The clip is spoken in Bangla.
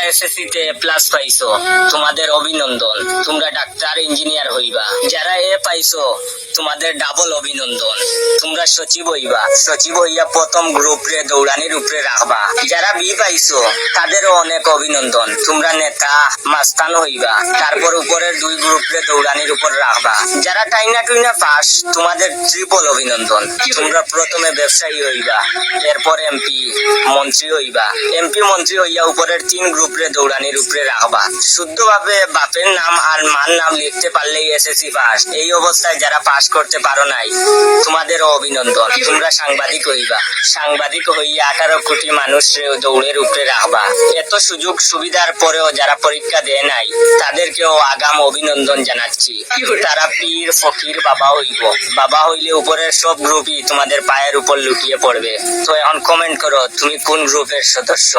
এসএসসি তে প্লাস পাইছো, তোমাদের অভিনন্দন, তোমরা ডাক্তার ইঞ্জিনিয়ার হইবা। যারা এ পাইছো, তোমাদের ডাবল অভিনন্দন, তোমরা সচিব হইবা। সচিব হইয়া প্রথম গ্রুপ রে দৌড়ানির উপরে রাখবা। যারা বি পাইছো, তাদেরও অনেক অভিনন্দন, তোমরা নেতা মাস্তান হইবা। তারপর উপরের দুই গ্রুপ রে দৌড়ানির উপর রাখবা। যারা টাইনা টুইনা পাস, তোমাদের ট্রিপল অভিনন্দন, তোমরা প্রথমে ব্যবসায়ী হইবা, এরপর এমপি মন্ত্রী হইবা। এমপি মন্ত্রী হইয়া উপরের তিন গ্রুপ রে দৌড়ানির উপরে রাখবা। শুদ্ধভাবে বাপের নাম আর মার নাম লিখতে পারলেই এসএসসি পাস। এই অবস্থায় যারা পাস করতে পারো নাই, তোমাদেরও অভিনন্দন, তোমরা সাংবাদিক হইবা। সাংবাদিক হইয়া 18 কোটি মানুষ দৌড়ের উপরে রাখবা। এত সুযোগ সুবিধার পরেও যারা পরীক্ষা দেয় নাই, তাদেরকেও আগাম অভিনন্দন জানাচ্ছি। তারা পীর ফকির বাবা হইব। বাবা হইলে উপরের সব গ্রুপই তোমাদের পায়ের উপর লুটিয়ে পড়বে। তো এখন কমেন্ট করো, তুমি কোন গ্রুপের সদস্য।